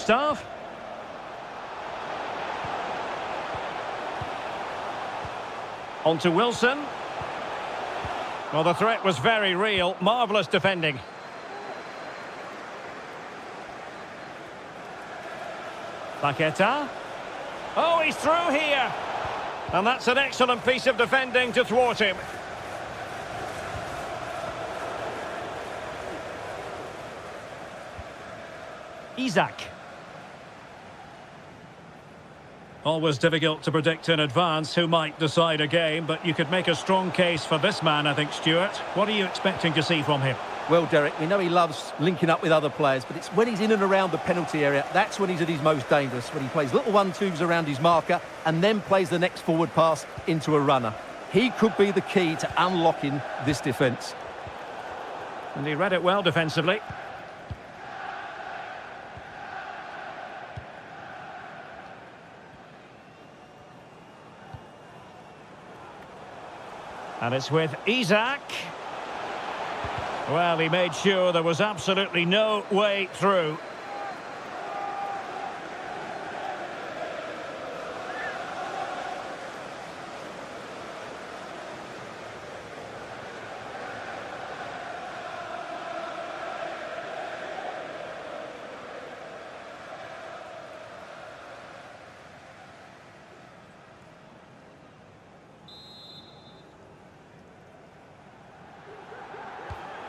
staff. On to Wilson. Well, the threat was very real. Marvellous defending. Paqueta. Oh, he's through here. And that's an excellent piece of defending to thwart him. Isaac. Always difficult to predict in advance who might decide a game, but you could make a strong case for this man, I think, Stuart. What are you expecting to see from him? Well, Derek, we know he loves linking up with other players, but it's when he's in and around the penalty area, that's when he's at his most dangerous, when he plays little 1-2s around his marker and then plays the next forward pass into a runner. He could be the key to unlocking this defence. And he read it well defensively. And it's with Isaac. Well, he made sure there was absolutely no way through.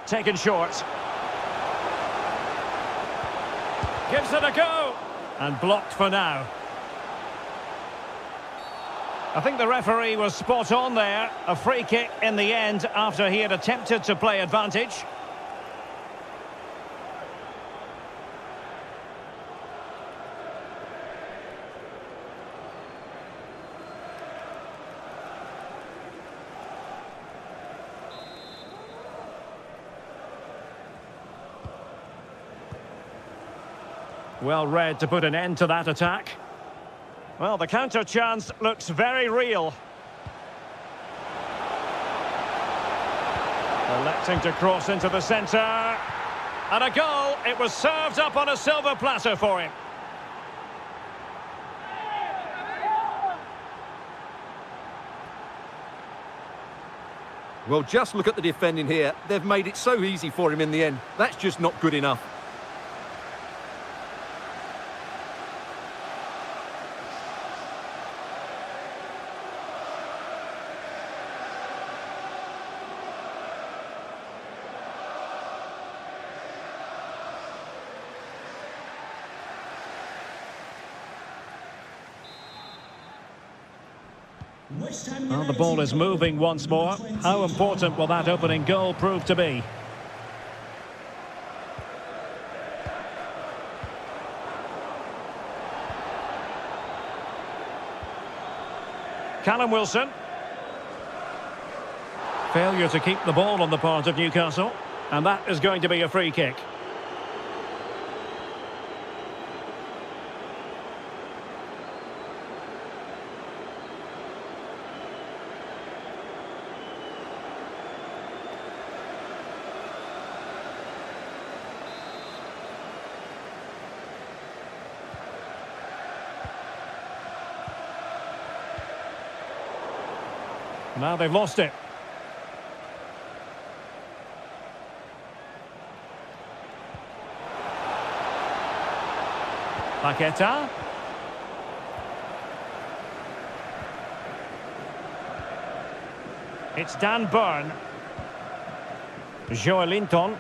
Taken short. Gives it a go. And blocked for now. I think the referee was spot on there. A free kick in the end after he had attempted to play advantage. Well read to put an end to that attack. Well, the counter chance looks very real. Electing to cross into the centre. And a goal. It was served up on a silver platter for him. Well, just look at the defending here. They've made it so easy for him in the end. That's just not good enough. Well, the ball is moving once more. How important will that opening goal prove to be? Callum Wilson. Failure to keep the ball on the part of Newcastle. And that is going to be a free kick. Now they've lost it. Paqueta. It's Dan Burn. Joelinton.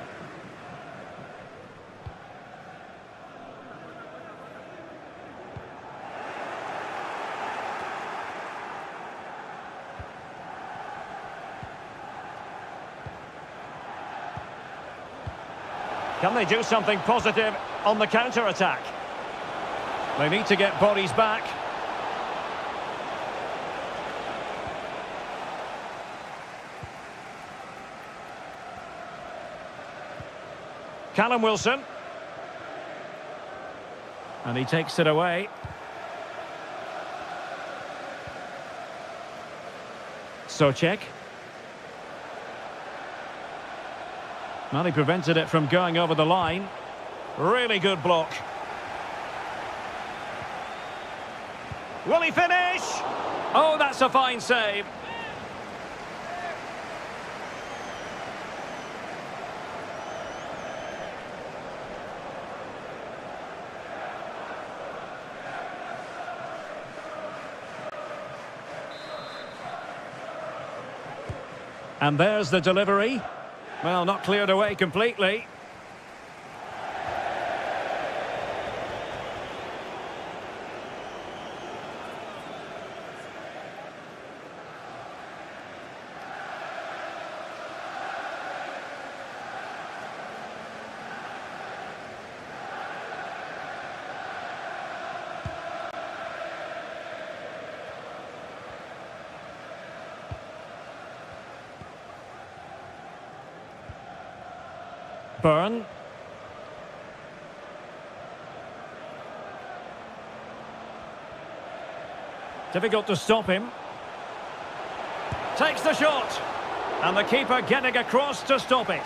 Can they do something positive on the counter-attack? They need to get bodies back. Callum Wilson. And he takes it away. Souček. Well, he prevented it from going over the line. Really good block. Will he finish? Oh, that's a fine save. And there's the delivery. Well, not cleared away completely. Burn. Difficult to stop him. Takes the shot. And the keeper getting across to stop it.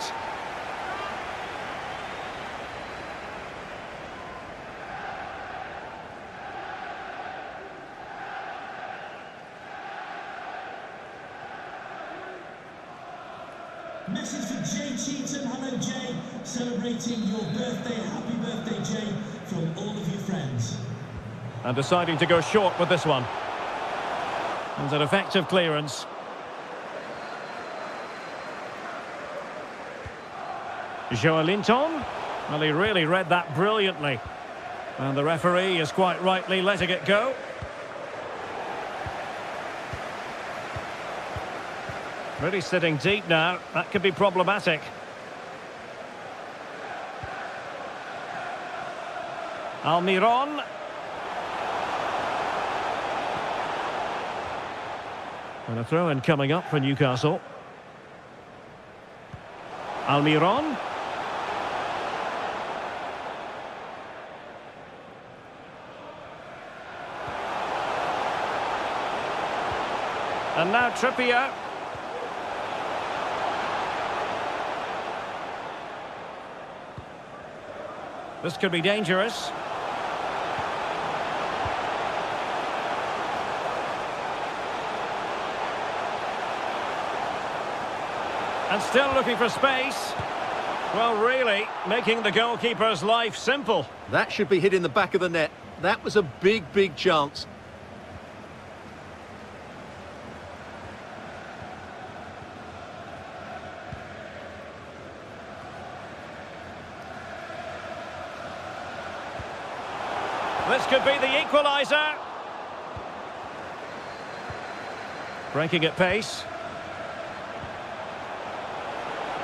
Message for Jay Cheatham. Hello, Jay. Celebrating your birthday. Happy birthday, Jay, from all of your friends. And deciding to go short with this one. And an effective clearance. Joelinton. Well, he really read that brilliantly. And the referee is quite rightly letting it go. Really sitting deep now. That could be problematic. Almiron. And a throw-in coming up for Newcastle. Almiron. And now Trippier. This could be dangerous. And still looking for space. Well, really, making the goalkeeper's life simple. That should be hit in the back of the net. That was a big, big chance. This could be the equaliser. Breaking at pace.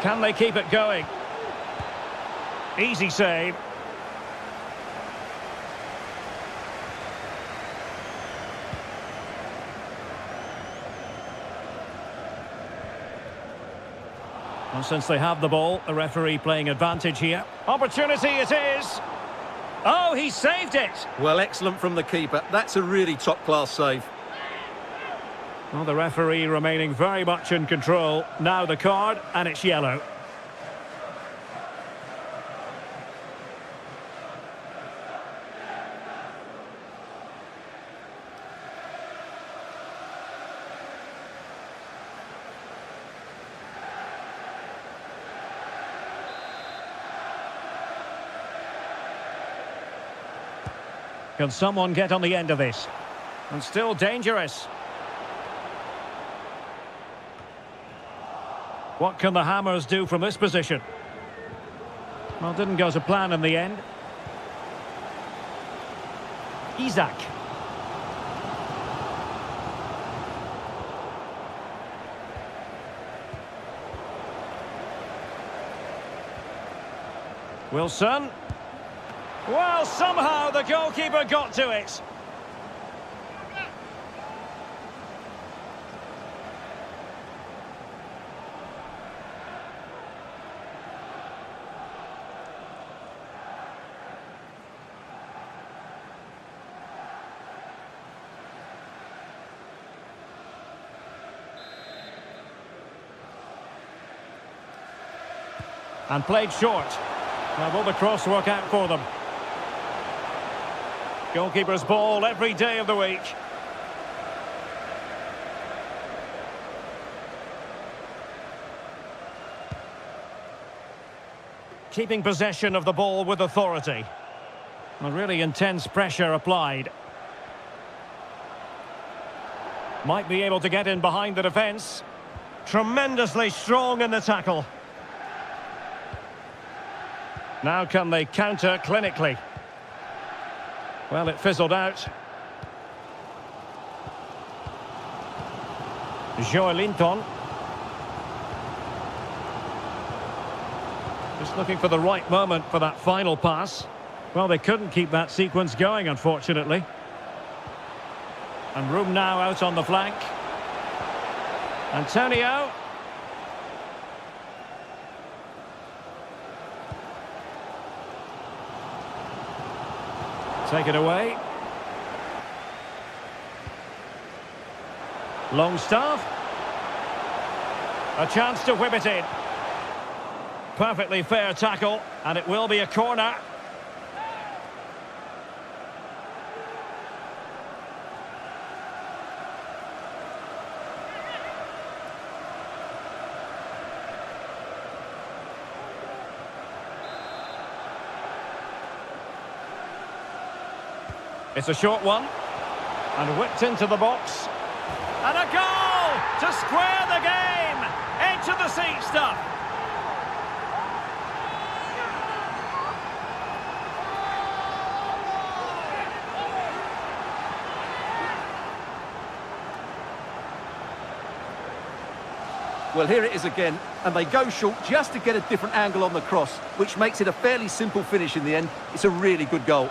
Can they keep it going? Easy save. Well, since they have the ball, the referee playing advantage here. Opportunity it is. Oh, he saved it! Well, excellent from the keeper. That's a really top-class save. Well, the referee remaining very much in control. Now the card, and it's yellow. Can someone get on the end of this? And still dangerous. What can the Hammers do from this position? Well, didn't go to plan in the end. Isak. Wilson. Well, somehow the goalkeeper got to it. And played short. Now will the cross work out for them? Goalkeeper's ball every day of the week. keeping possession of the ball with authority. A really intense pressure applied. Might be able to get in behind the defence. Tremendously strong in the tackle. Now can they counter clinically? Well, it fizzled out. Joelinton. Just looking for the right moment for that final pass. Well, they couldn't keep that sequence going, unfortunately. And room now out on the flank. Antonio. Take it away. Longstaff. A chance to whip it in. Perfectly fair tackle, and it will be a corner. It's a short one, and whipped into the box. And a goal to square the game! Edge of the seat stuff. Well, here it is again, and they go short just to get a different angle on the cross, which makes it a fairly simple finish in the end. It's a really good goal.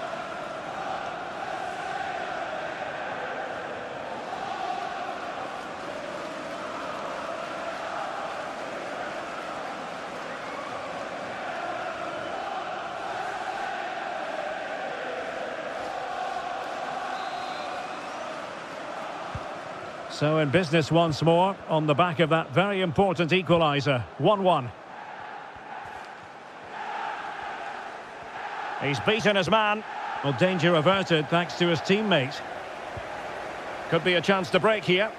So in business once more, on the back of that very important equaliser. 1-1. He's beaten his man. Well, danger averted thanks to his teammate. Could be a chance to break here.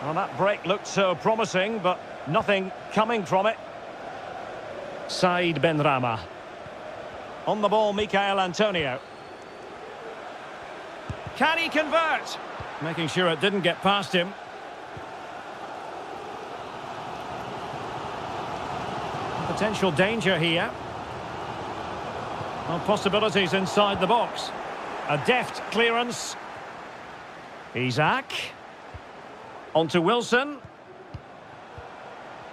Well, that break looked so promising, but nothing coming from it. Said Benrahma. On the ball, Michael Antonio. Can he convert? Making sure it didn't get past him. Potential danger here. Well, possibilities inside the box. A deft clearance. Isaac. On to Wilson.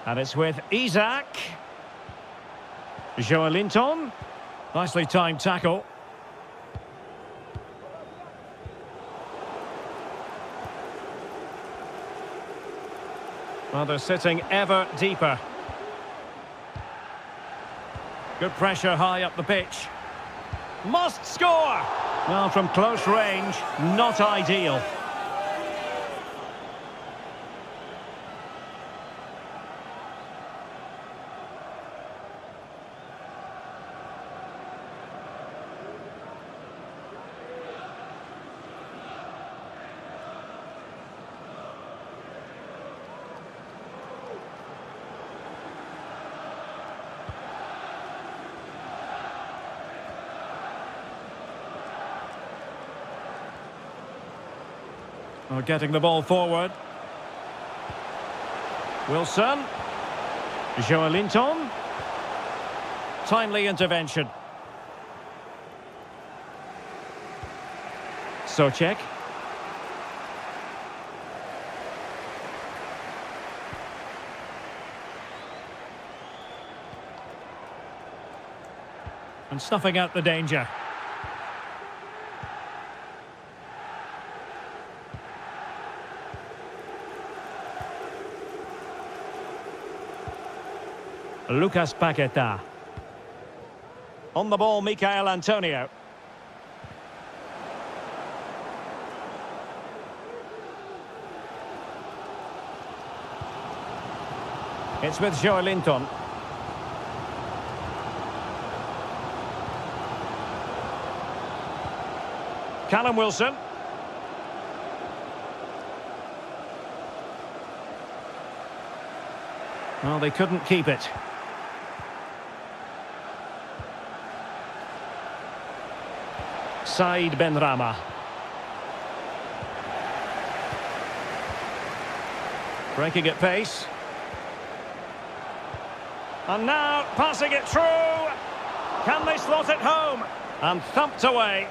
And it's with Isaac. Joelinton. Nicely timed tackle. Well, they're sitting ever deeper. Good pressure high up the pitch. Must score! Well, from close range, not ideal. Well, getting the ball forward. Wilson. Joelinton. Timely intervention. Souček. And snuffing out the danger. Lucas Paqueta. On the ball, Michael Antonio. It's with Joelinton. Callum Wilson. Well, they couldn't keep it. Said Benrahma. Breaking at pace. And now passing it through. Can they slot it home? And thumped away.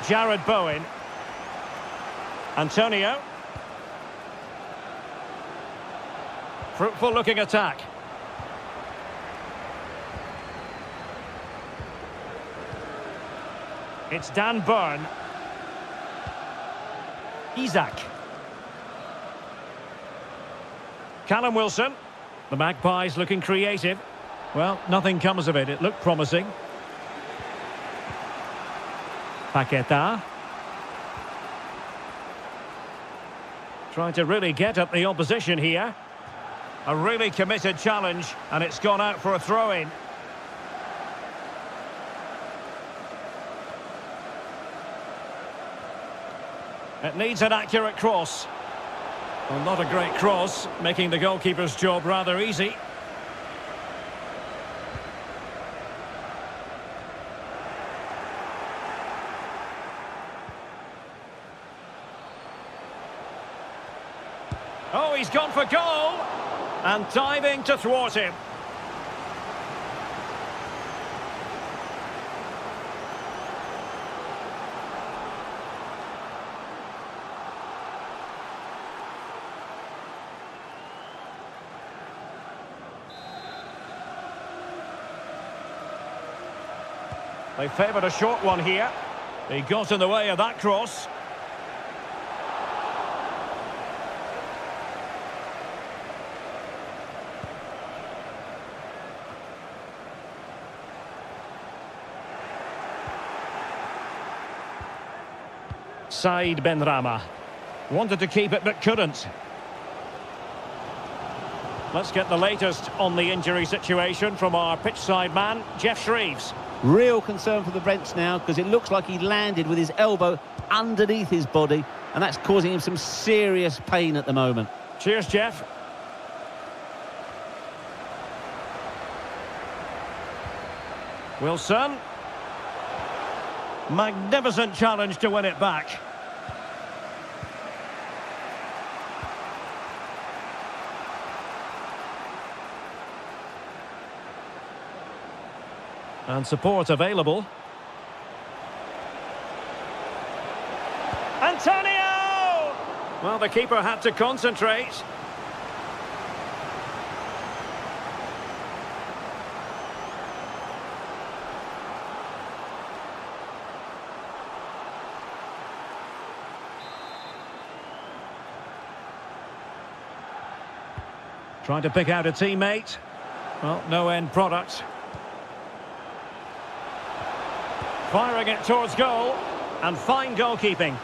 Jared Bowen. Antonio. Fruitful looking attack. It's Dan Burn. Isaac. Callum Wilson. The Magpies looking creative. Well, nothing comes of it. It looked promising. Paqueta. Trying to really get at the opposition here. A really committed challenge, and it's gone out for a throw-in. It needs an accurate cross. Well, not a great cross, making the goalkeeper's job rather easy. Oh, he's gone for goal! And diving to thwart him. They favoured a short one here. He got in the way of that cross. Said Benrahma. Wanted to keep it but couldn't. Let's get the latest on the injury situation from our pitchside man, Jeff Shreeves. Real concern for the Brents now, because it looks like he landed with his elbow underneath his body, and that's causing him some serious pain at the moment. Cheers, Jeff. Wilson. Magnificent challenge to win it back. And support available. Antonio! Well, the keeper had to concentrate. Trying to pick out a teammate. Well, no end product. Firing it towards goal, and fine goalkeeping.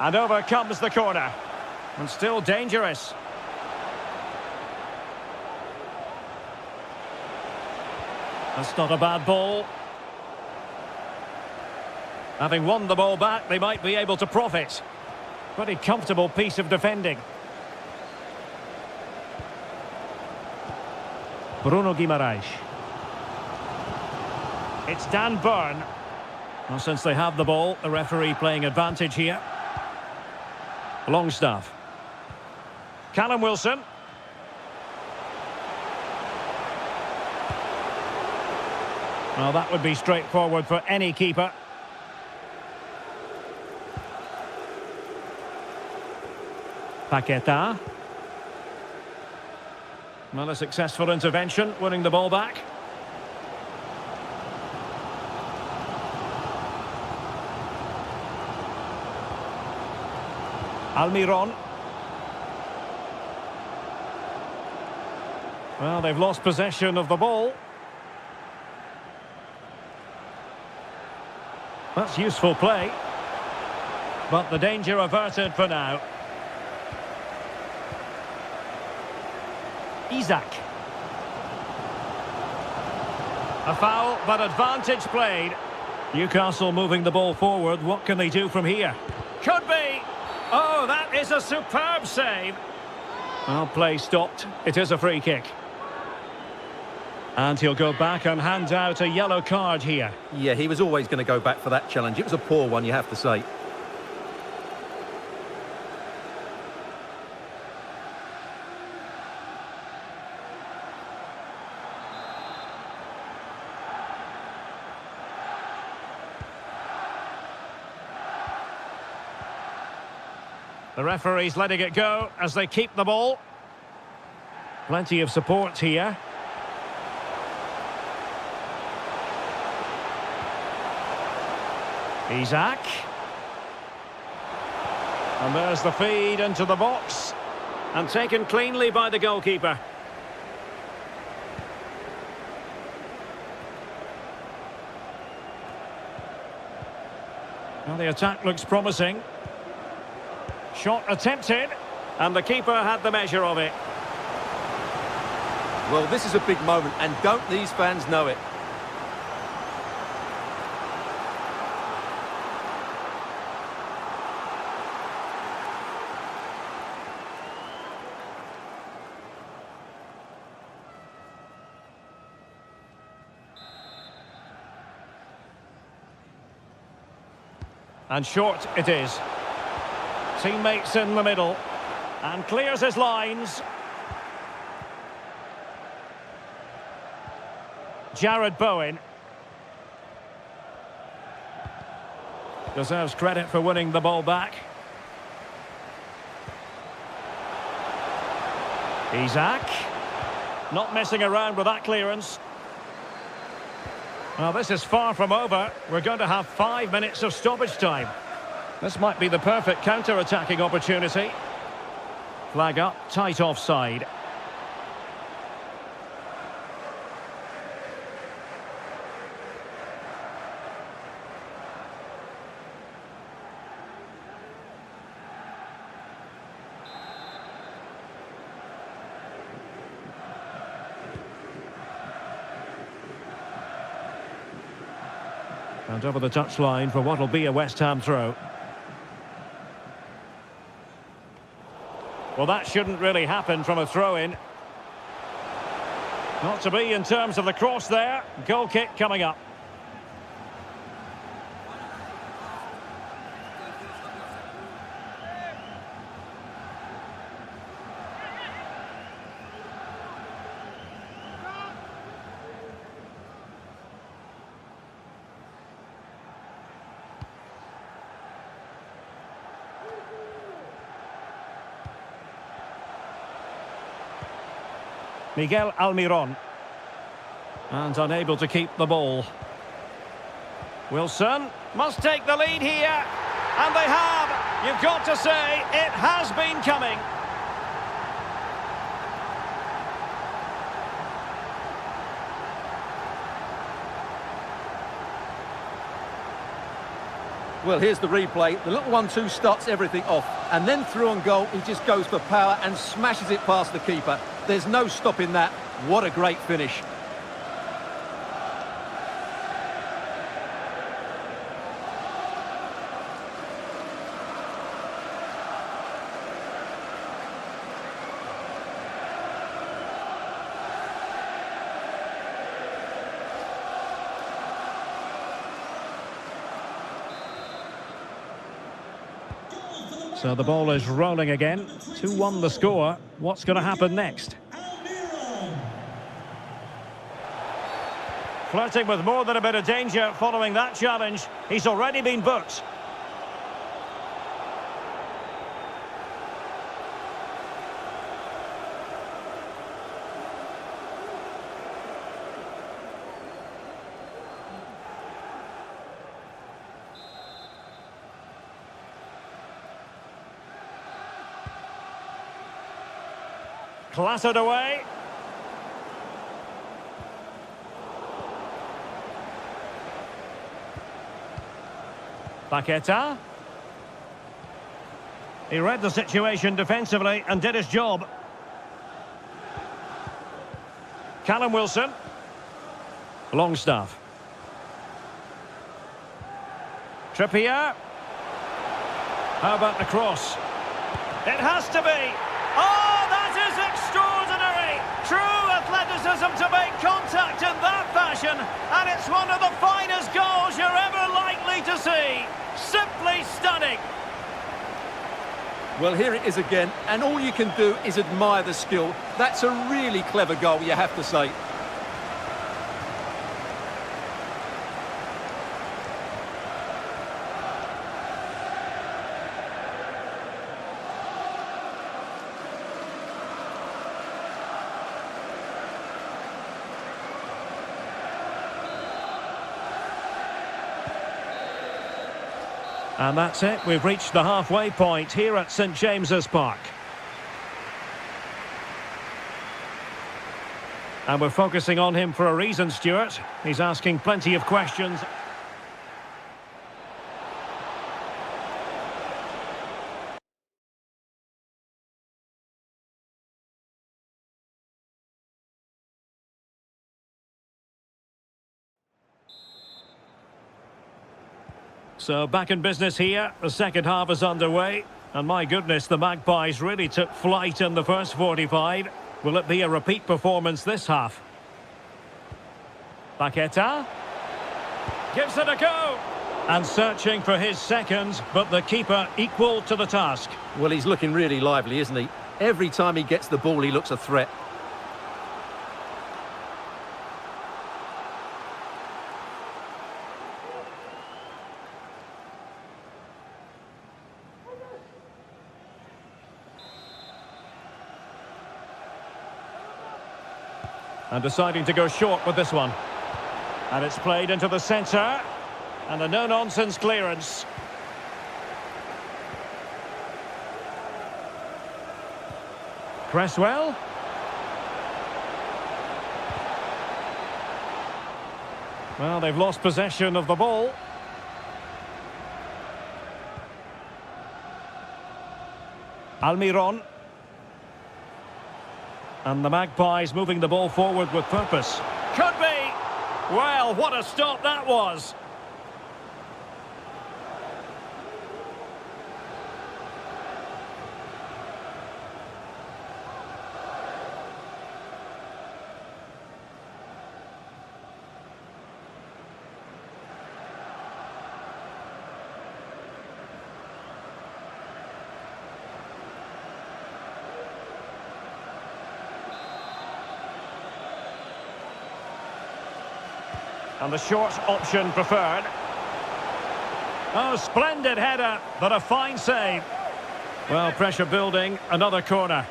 And over comes the corner, and still dangerous. That's not a bad ball. Having won the ball back, they might be able to profit. Pretty comfortable piece of defending. Bruno Guimaraes. It's Dan Burn. Well, since they have the ball, the referee playing advantage here. Longstaff. Callum Wilson. Well, that would be straightforward for any keeper. Paqueta. Well, a successful intervention, winning the ball back. Almiron. Well, they've lost possession of the ball. That's useful play. But the danger averted for now. Isak. A foul, but advantage played. Newcastle moving the ball forward. What can they do from here? Could be. Oh, that is a superb save. Well, play stopped. It is a free kick. And he'll go back and hand out a yellow card here. Yeah, he was always going to go back for that challenge. It was a poor one, you have to say. The referee's letting it go as they keep the ball. Plenty of support here. Isak. And there's the feed into the box. And taken cleanly by the goalkeeper. Well, the attack looks promising. Shot attempted, and the keeper had the measure of it. Well, this is a big moment, and don't these fans know it? And short it is. Teammates in the middle, and clears his lines. Jared Bowen. Deserves credit for winning the ball back. Isak. Not messing around with that clearance. Well, this is far from over. We're going to have 5 minutes of stoppage time. This might be the perfect counter-attacking opportunity. Flag up, tight offside. And over the touchline for what will be a West Ham throw. Well, that shouldn't really happen from a throw-in. Not to be in terms of the cross there. Goal kick coming up. Miguel Almiron. And unable to keep the ball. Wilson must take the lead here. And they have. You've got to say, it has been coming. Well, here's the replay. The little 1-2 starts everything off. And then through on goal, he just goes for power and smashes it past the keeper. There's no stopping that. What a great finish. So the ball is rolling again. 2-1 the score. What's going to happen next? Flirting with more than a bit of danger following that challenge. He's already been booked. Clattered away. Paqueta. He read the situation defensively and did his job. Callum Wilson. Longstaff. Trippier. How about the cross? It has to be. Oh, that is extraordinary. True athleticism to make contact in that fashion. And it's one of the finest goals you're ever likely to see. Simply stunning. Well, here it is again, and all you can do is admire the skill. That's a really clever goal, you have to say. And that's it. We've reached the halfway point here at St James's Park. And we're focusing on him for a reason, Stuart. He's asking plenty of questions. So back in business here, the second half is underway. And my goodness, the Magpies really took flight in the first 45. Will it be a repeat performance this half? Paqueta gives it a go. And searching for his second, but the keeper equal to the task. Well, he's looking really lively, isn't he? Every time he gets the ball, he looks a threat. And deciding to go short with this one. And it's played into the centre. And a no-nonsense clearance. Cresswell. Well, they've lost possession of the ball. Almiron. And the Magpies moving the ball forward with purpose. Could be! Well, what a stop that was! And the short option preferred. Oh, splendid header, but a fine save. Well, pressure building, another corner.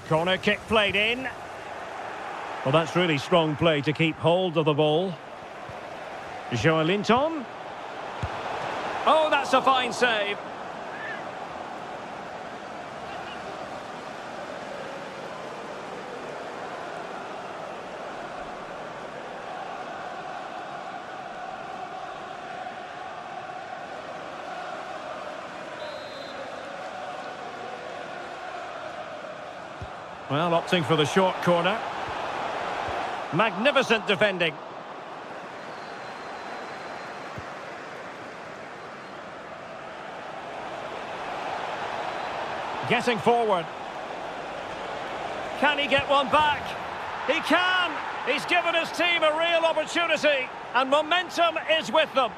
Corner kick played in. Well, that's really strong play to keep hold of the ball. Joelinton. Oh, that's a fine save. Well, opting for the short corner. Magnificent defending. Getting forward. Can he get one back? He can! He's given his team a real opportunity, and momentum is with them.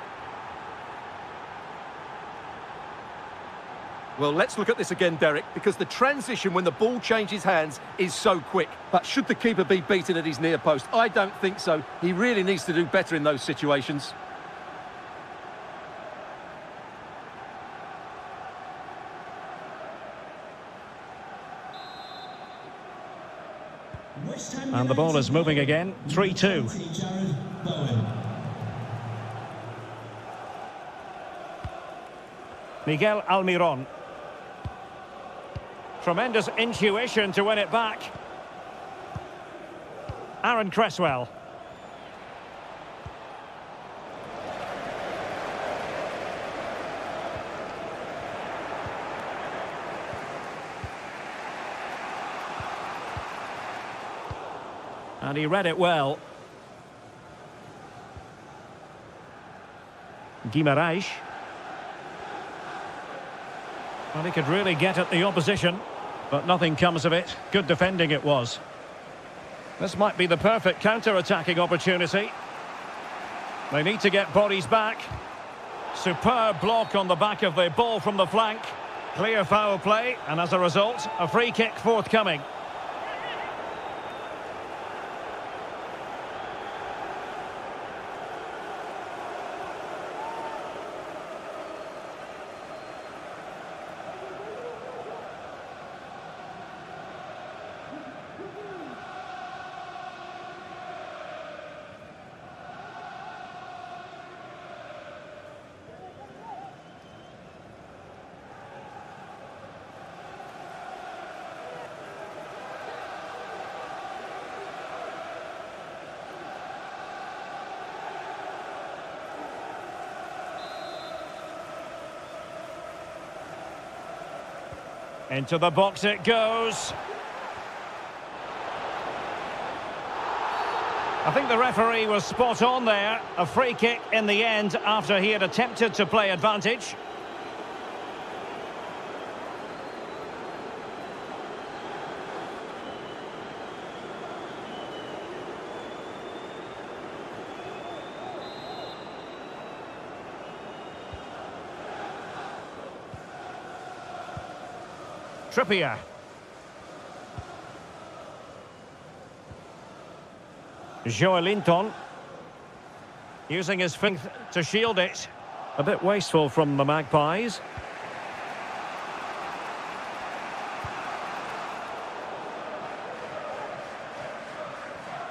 Well, let's look at this again, Derek, because the transition when the ball changes hands is so quick. But should the keeper be beaten at his near post? I don't think so. He really needs to do better in those situations. And the ball is moving again, 3-2. Miguel Almiron. Tremendous intuition to win it back. Aaron Cresswell. And he read it well. Guimaraes. Well, he could really get at the opposition, but nothing comes of it. Good defending it was. This might be the perfect counter-attacking opportunity. They need to get bodies back. Superb block on the back of the ball from the flank. Clear foul play, and as a result, a free kick forthcoming. Into the box it goes. I think the referee was spot on there. A free kick in the end after he had attempted to play advantage. Trippier. Joelinton. Using his feet to shield it. A bit wasteful from the Magpies.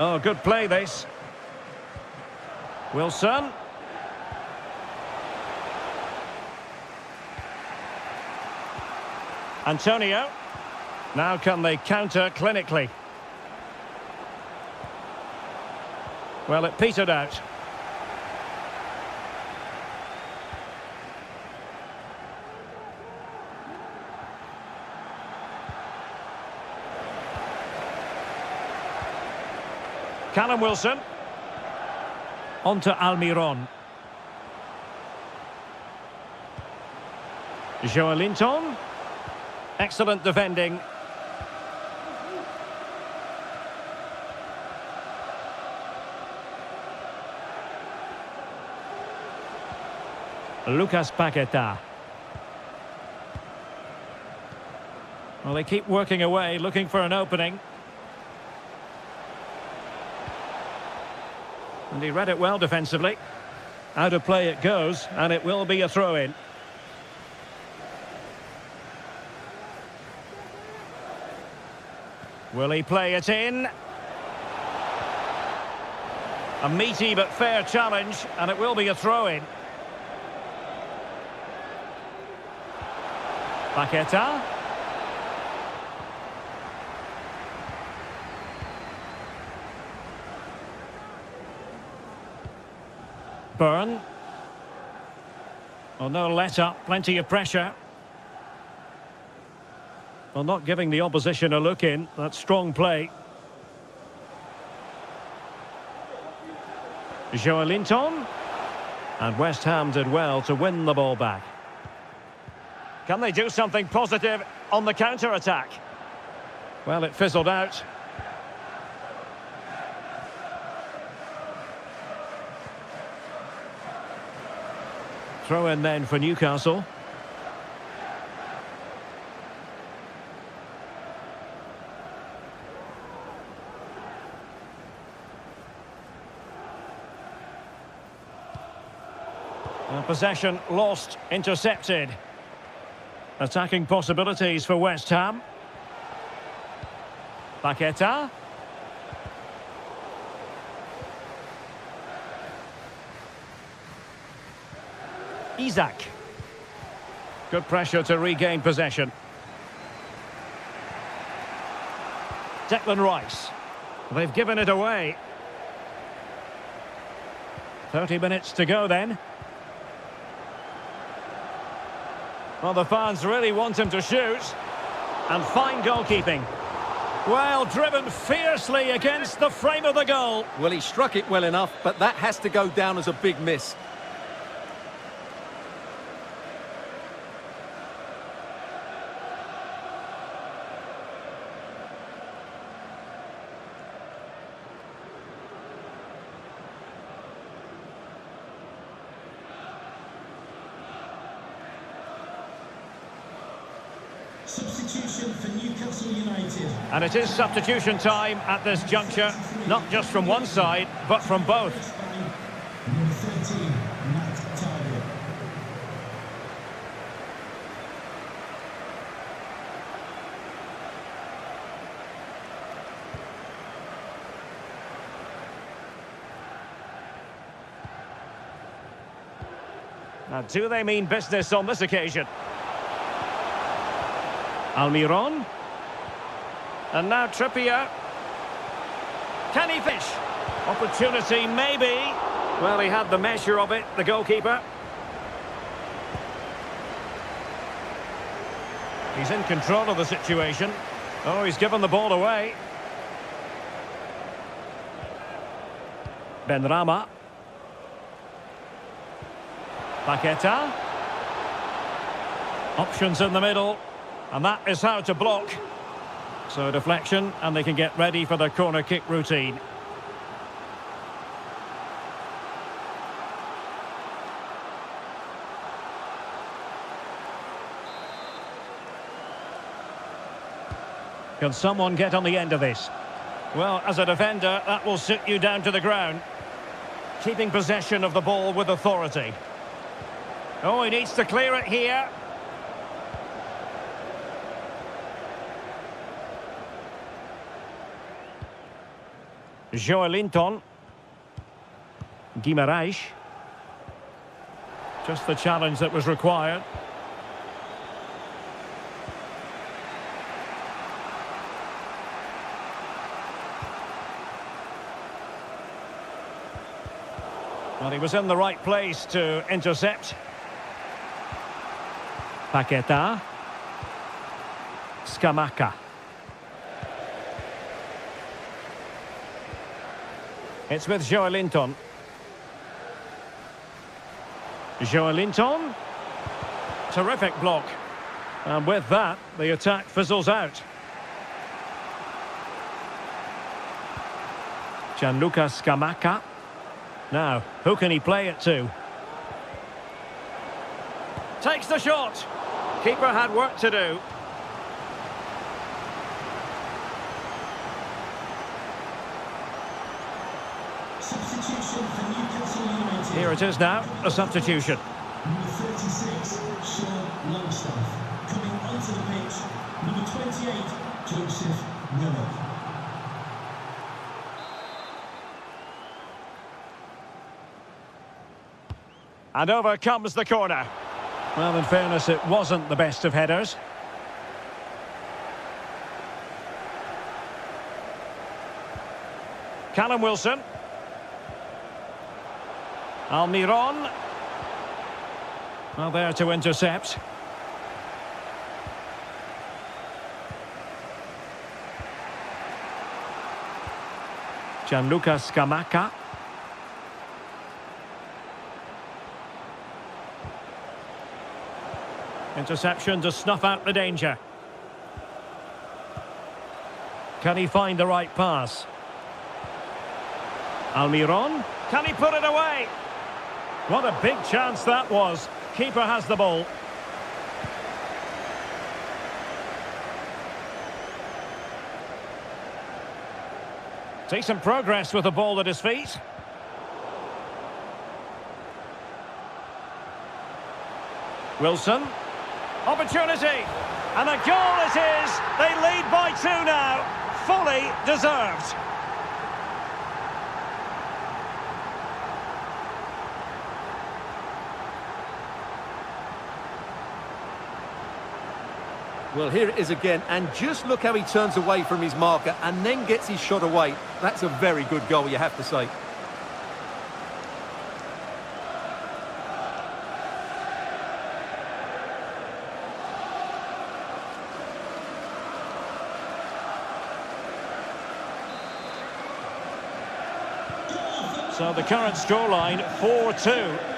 Oh, good play this. Wilson. Antonio. Now can they counter clinically? Well, it petered out. Callum Wilson. On to Almiron. Joelinton. Excellent defending. Lucas Paqueta. Well, they keep working away, looking for an opening. And he read it well defensively. Out of play it goes, and it will be a throw-in. Will he play it in? A meaty but fair challenge, and it will be a throw-in. Paqueta. Burn. Oh, no let up, plenty of pressure. Well, not giving the opposition a look in. That's strong play. Joelinton. And West Ham did well to win the ball back. Can they do something positive on the counter-attack? Well, it fizzled out. Throw in then for Newcastle. Possession lost, intercepted. Attacking possibilities for West Ham. Paqueta. Isaac. Good pressure to regain possession. Declan Rice. They've given it away. 30 minutes to go then. Well, the fans really want him to shoot. And fine goalkeeping. Well, driven fiercely against the frame of the goal. Well, he struck it well enough, but that has to go down as a big miss. Substitution for Newcastle United. And it is substitution time at this juncture, not just from one side, but from both. Number 13, Matt Target. Now, do they mean business on this occasion? Almiron. And now Trippier. Can he fish? Opportunity, maybe. Well, he had the measure of it, the goalkeeper. He's in control of the situation. Oh, he's given the ball away. Benrahma. Paqueta. Options in the middle. And that is how to block. So deflection, and they can get ready for the corner kick routine. Can someone get on the end of this? Well, as a defender, that will sit you down to the ground. Keeping possession of the ball with authority. Oh, he needs to clear it here. Joelinton. Guimarães. Just the challenge that was required. Well, he was in the right place to intercept. Paqueta. Scamacca. It's with Joelinton. Joelinton. Terrific block. And with that, the attack fizzles out. Gianluca Scamacca. Now, who can he play it to? Takes the shot. Keeper had work to do. Substitution for Newcastle United. Here it is now, a substitution. Number 36, Sean Longstaff. Coming onto the pitch, number 28, Joseph Willock. And over comes the corner. Well, in fairness, it wasn't the best of headers. Callum Wilson. Almiron. Well, there to intercept. Gianluca Scamacca. Interception to snuff out the danger. Can he find the right pass? Almiron. Can he put it away? What a big chance that was. Keeper has the ball. Decent progress with the ball at his feet. Wilson. Opportunity. And the goal it is. They lead by 2 now. Fully deserved. Well, here it is again, and just look how he turns away from his marker and then gets his shot away. That's a very good goal, you have to say. So the current scoreline, 4-2.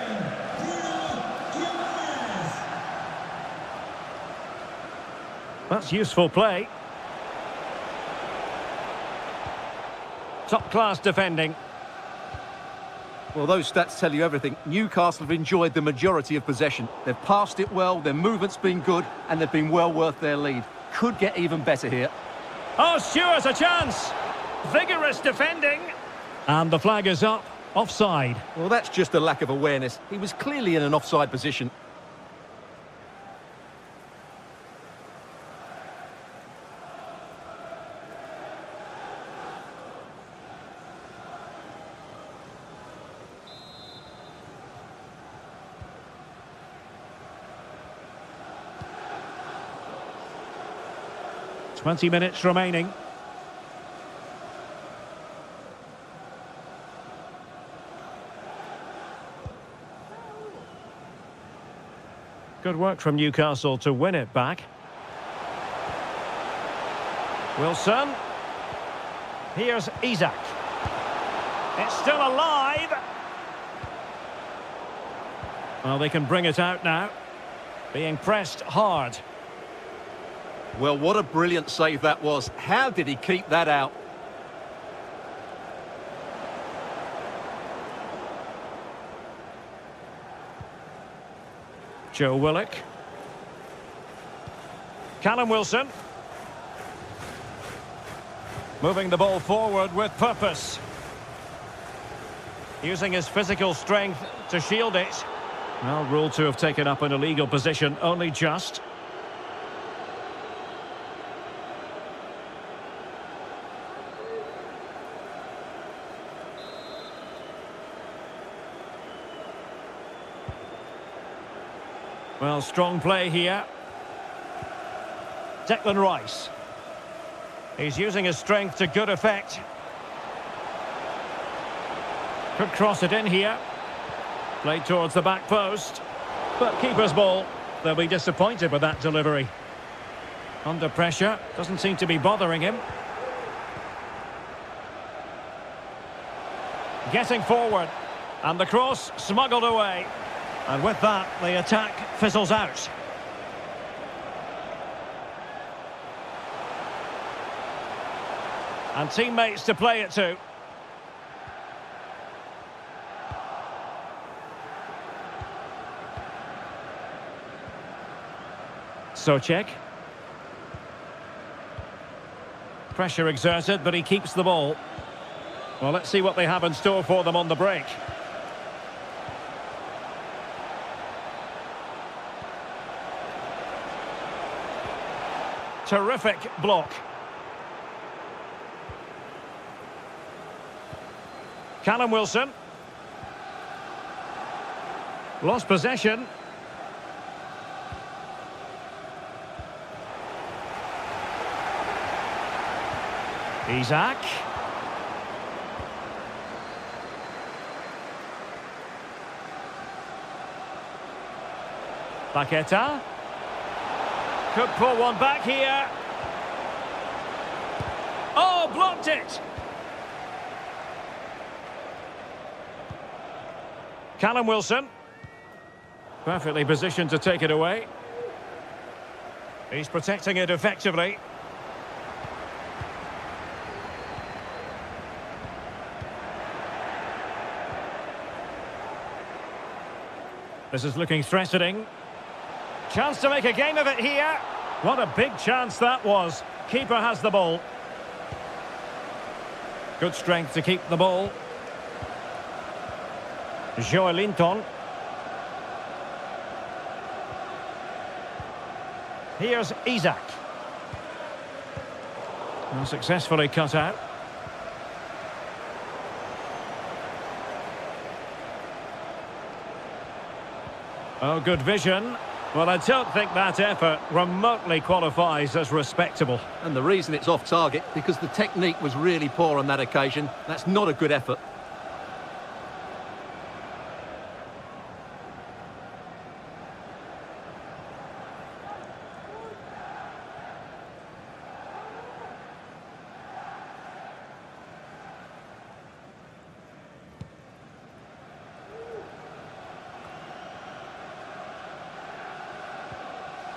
That's useful play. Top-class defending. Well, those stats tell you everything. Newcastle have enjoyed the majority of possession. They've passed it well, their movement's been good, and they've been well worth their lead. Could get even better here. Oh, Stewart, a chance! Vigorous defending. And the flag is up, offside. Well, that's just a lack of awareness. He was clearly in an offside position. Twenty minutes remaining. Good work from Newcastle to win it back. Wilson. Here's Isak. It's still alive. Well, they can bring it out now. Being pressed hard. Well, what a brilliant save that was. How did he keep that out? Joe Willock. Callum Wilson. Moving the ball forward with purpose. Using his physical strength to shield it. Well, ruled to have taken up an illegal position, only just. Well, strong play here. Declan Rice. He's using his strength to good effect. Could cross it in here. Played towards the back post. But keeper's ball. They'll be disappointed with that delivery. Under pressure. Doesn't seem to be bothering him. Getting forward. And the cross smuggled away. And with that, the attack fizzles out. And teammates to play it to. Souček. Pressure exerted, but he keeps the ball. Well, let's see what they have in store for them on the break. Terrific block. Callum Wilson. Lost possession. Isak. Paqueta. Could pull one back here. Oh, blocked it. Callum Wilson. Perfectly positioned to take it away. He's protecting it effectively. This is looking threatening. Chance to make a game of it here. What a big chance that was. Keeper has the ball. Good strength to keep the ball. Joelinton. Here's Isak. Well, successfully cut out. Oh, good vision. Well, I don't think that effort remotely qualifies as respectable. And the reason it's off target, because the technique was really poor on that occasion. That's not a good effort.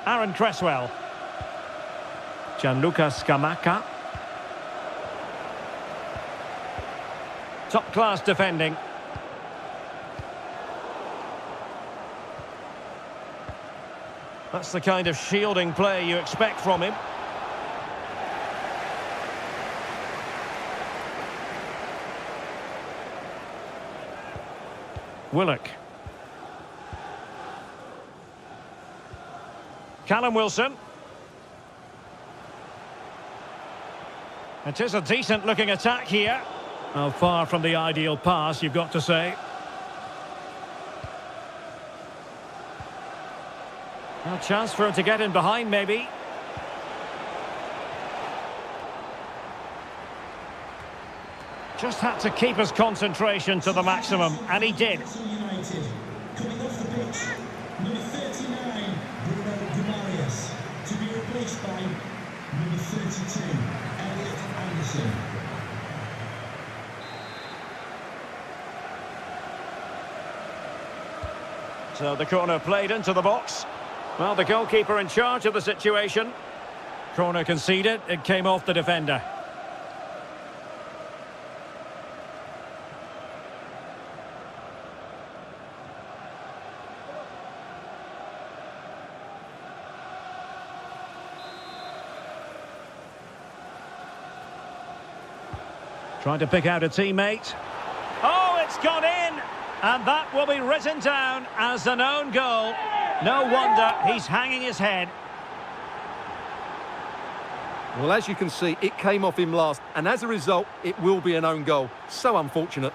Aaron Cresswell. Gianluca Scamacca. Top-class defending. That's the kind of shielding play you expect from him. Willock. Callum Wilson. It is a decent-looking attack here. Oh, far from the ideal pass, you've got to say. A chance for him to get in behind, maybe. Just had to keep his concentration to the maximum, and he did. Newcastle United. Coming off the pitch, number 39, to be replaced by number 32, Elliot Anderson. So the corner played into the box. Well, the goalkeeper in charge of the situation. Corner conceded, it came off the defender. Trying to pick out a teammate. Oh, it's gone in! And that will be written down as an own goal. No wonder he's hanging his head. Well, as you can see, it came off him last, and as a result, it will be an own goal. So unfortunate.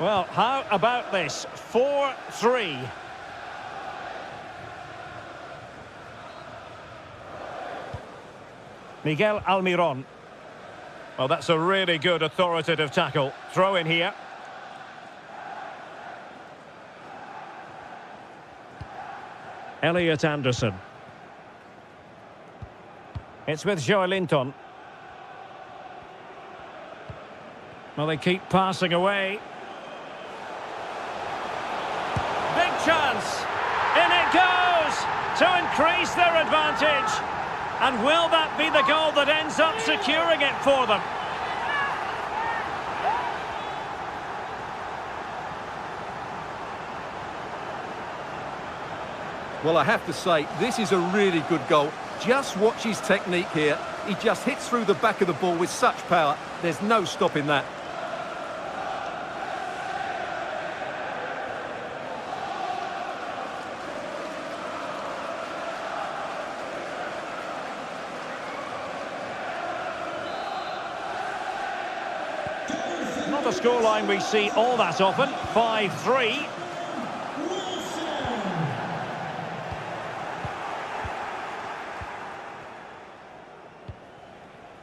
Well, how about this? 4-3. Miguel Almiron. Well, that's a really good authoritative tackle. Throw in here. Elliot Anderson. It's with Joelinton. Well, they keep passing away. Big chance. In it goes to increase their advantage. And will that be the goal that ends up securing it for them? Well, I have to say, this is a really good goal. Just watch his technique here. He just hits through the back of the ball with such power. There's no stopping that. Not a scoreline we see all that often. 5-3.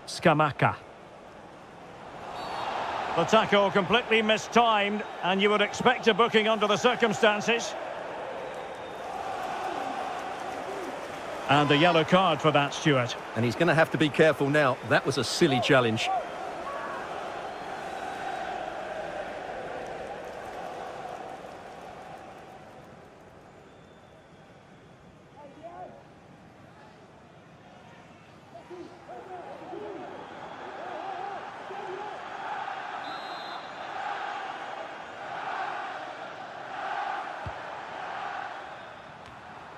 Scamacca. The tackle completely mistimed, and you would expect a booking under the circumstances. And a yellow card for that, Stuart. And he's going to have to be careful now. That was a silly challenge.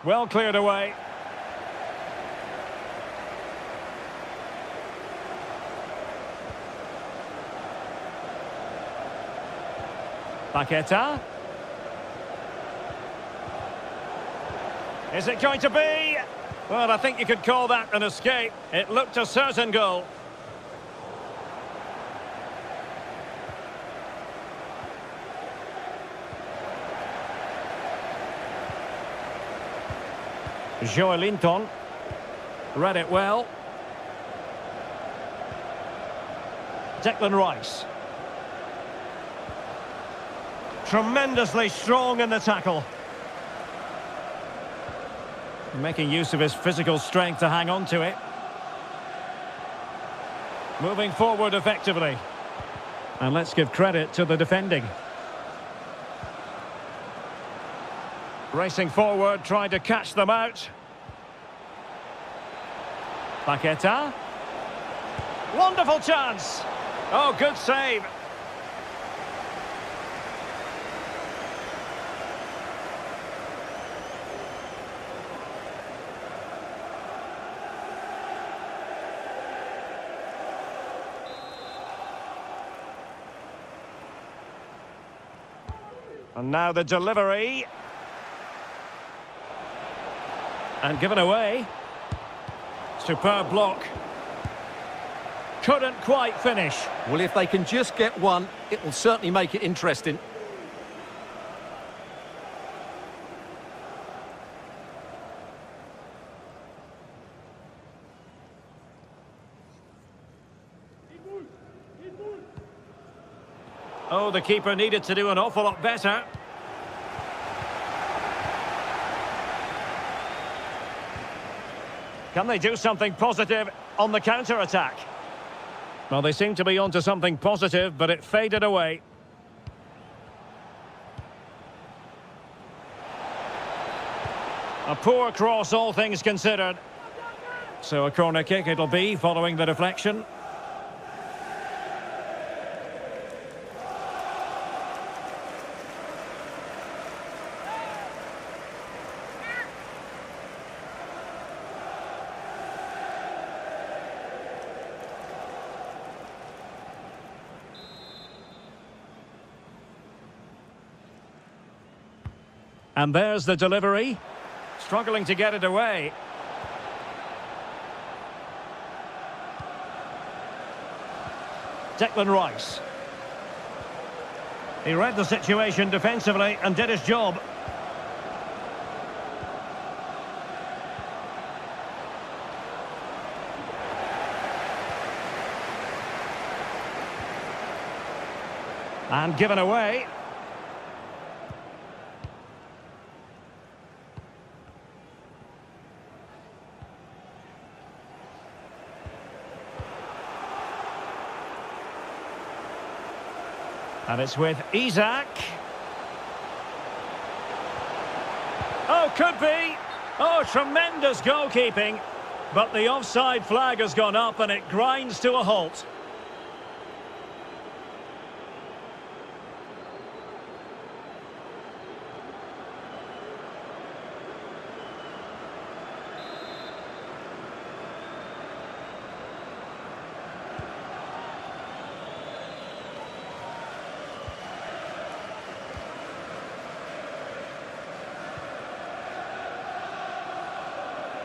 Well cleared away. Paqueta. Is it going to be? Well, I think you could call that an escape. It looked a certain goal. Joelinton read it well. Declan Rice. Tremendously strong in the tackle. Making use of his physical strength to hang on to it. Moving forward effectively. And let's give credit to the defending. Racing forward, trying to catch them out. Paqueta. Wonderful chance. Oh, good save. And now the delivery. And given away. Superb block. Couldn't quite finish. Well, if they can just get one, it will certainly make it interesting. Oh, the keeper needed to do an awful lot better. Can they do something positive on the counter-attack? Well, they seem to be onto something positive, but it faded away. A poor cross, all things considered. So a corner kick it'll be, following the deflection. And there's the delivery. Struggling to get it away. Declan Rice. He read the situation defensively and did his job. And given away. And it's with Isaac. Oh, could be. Oh, tremendous goalkeeping. But the offside flag has gone up and it grinds to a halt.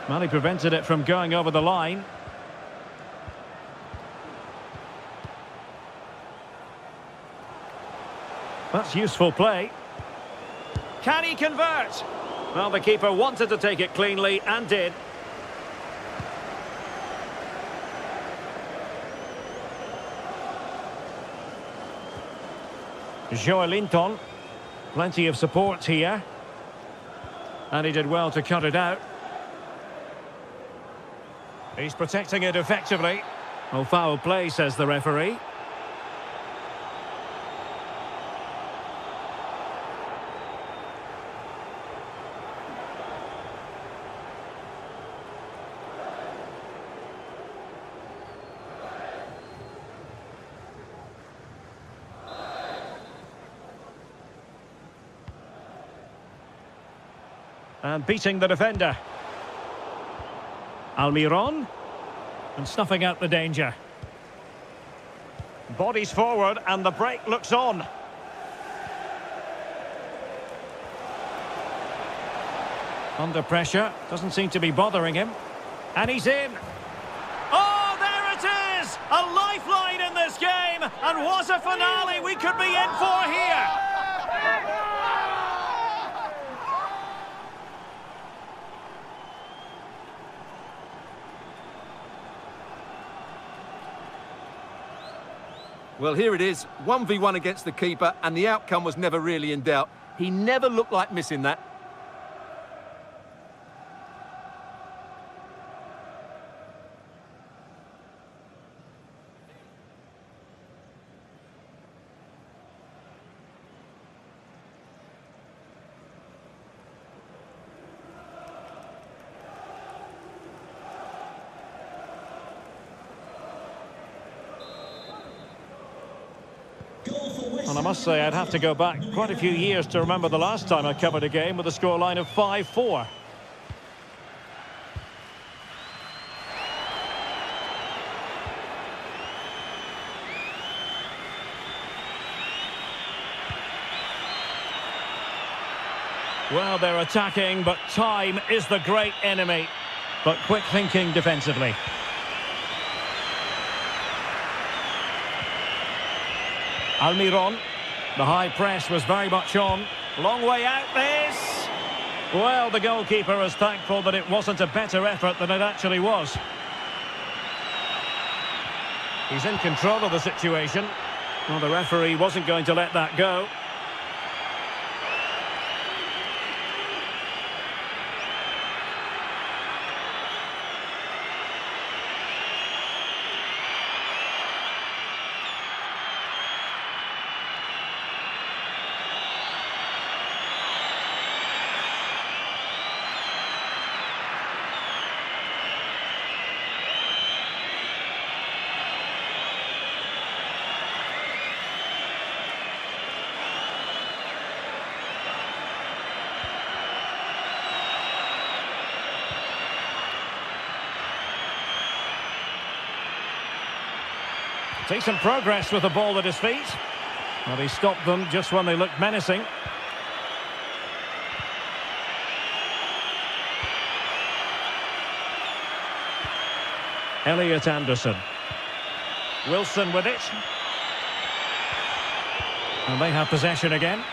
Well, he prevented it from going over the line. That's useful play. Can he convert? Well, the keeper wanted to take it cleanly and did. Joelinton. Plenty of support here. And he did well to cut it out. He's protecting it effectively. Well, foul play, says the referee. And beating the defender. Almiron. And snuffing out the danger. Bodies forward and the break looks on. Under pressure, doesn't seem to be bothering him. And he's in. Oh, there it is! A lifeline in this game! And what a finale we could be in for here! Well, here it is, 1v1 against the keeper, and the outcome was never really in doubt. He never looked like missing that. And I must say, I'd have to go back quite a few years to remember the last time I covered a game with a scoreline of 5-4. Well, they're attacking, but time is the great enemy. But quick thinking defensively. Almiron, the high press was very much on. Long way out this. Well, the goalkeeper is thankful that it wasn't a better effort than it actually was. He's in control of the situation. Well, the referee wasn't going to let that go. Decent progress with the ball at his feet. Well, he stopped them just when they looked menacing. Elliot Anderson. Wilson with it. And they have possession again.